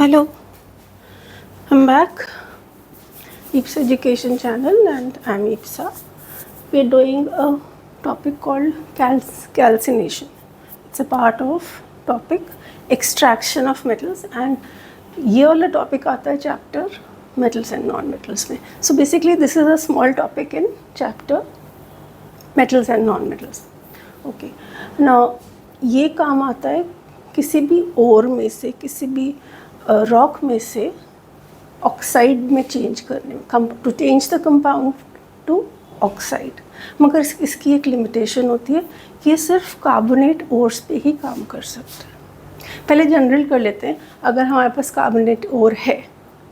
Hello, I'm back. IPSA Education Channel and I'm IPSA. We're doing a topic called calcination. It's a part of topic extraction of metals and ये वाला topic आता है chapter metals and non-metals में. So basically this is a small topic in chapter metals and non-metals. Okay. Now ये काम आता है किसी भी ओर में से किसी भी रॉक में से ऑक्साइड में चेंज करने में to change the compound to oxide. मगर इसकी एक लिमिटेशन होती है कि ये सिर्फ कार्बोनेट ओर्स पे ही काम कर सकते हैं. पहले जनरल कर लेते हैं. अगर हमारे पास कार्बोनेट ओर है,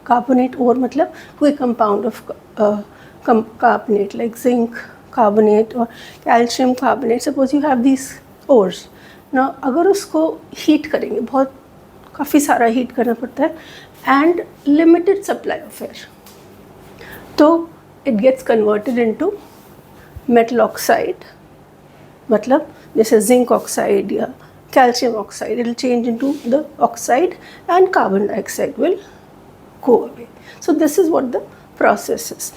कार्बोनेट ओर मतलब कोई compound of carbonate like zinc carbonate और calcium carbonate, suppose you have this ores ना. अगर उसको हीट करेंगे, बहुत काफ़ी सारा हीट करना पड़ता है and limited supply of air, तो it gets converted into metal oxide. मतलब जैसे जिंक ऑक्साइड या calcium oxide, it will change into the oxide and carbon dioxide will go away. So this is what the process is.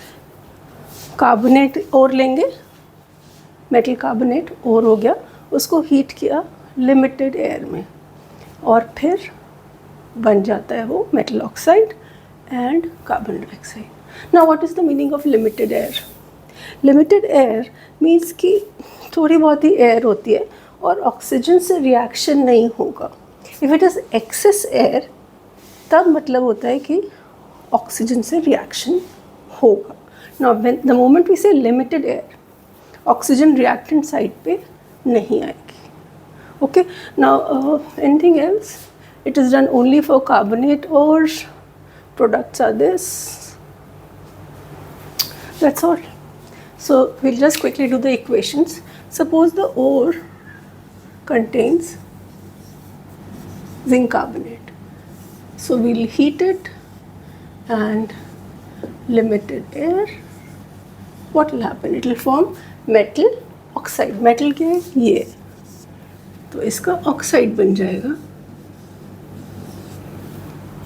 Carbonate और लेंगे, metal carbonate और हो गया, उसको heat किया लिमिटेड एयर में और फिर बन जाता है वो metal oxide and carbon dioxide. Now what is the meaning of limited air? Limited air means कि थोड़ी बहुत ही एयर होती है और ऑक्सीजन से रिएक्शन नहीं होगा. If it is excess air तब मतलब होता है कि ऑक्सीजन से रिएक्शन होगा. Now the moment we say limited air, oxygen reactant side पे नहीं आएगी. Okay, now anything else? It is done only for carbonate ores. Products are this. That's all. So we'll just quickly do the equations. Suppose the ore contains zinc carbonate. So we'll heat it and limited air. What will happen? It will form metal oxide. Metal क्या है? ये, तो इसका oxide बन जाएगा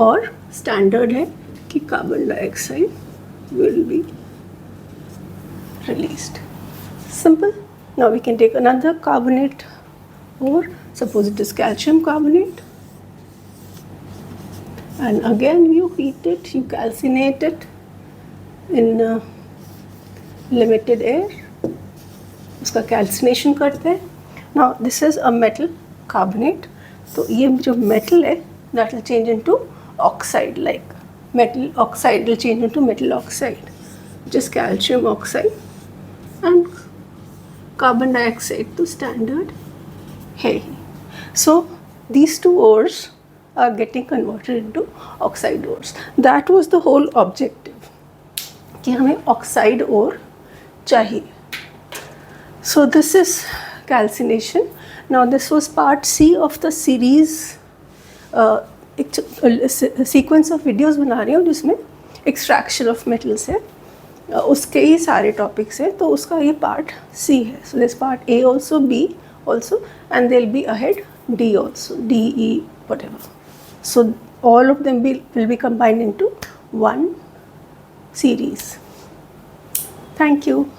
और standard है कि carbon dioxide will be released. Simple. Now we can take another carbonate और suppose it is calcium carbonate and again you heat it, you calcinate it in limited air. उसका कैल्सिनेशन करते हैं. Now this is a metal carbonate. तो ये जो metal है that will change into oxide, like metal oxide will change into metal oxide, which is calcium oxide and carbon dioxide तो standard है ही. So these two ores are getting converted into oxide ores. That was the whole objective कि हमें oxide ore चाहिए. So this is calcination. Now this was part C of the series. एक sequence of videos बना रही हूँ जिसमें extraction of metals है, उसके ही सारे topics हैं, तो उसका ये part C है. So this part A also, B also, and there will be ahead D also, D, E, whatever. So all of them will be combined into one series. Thank you.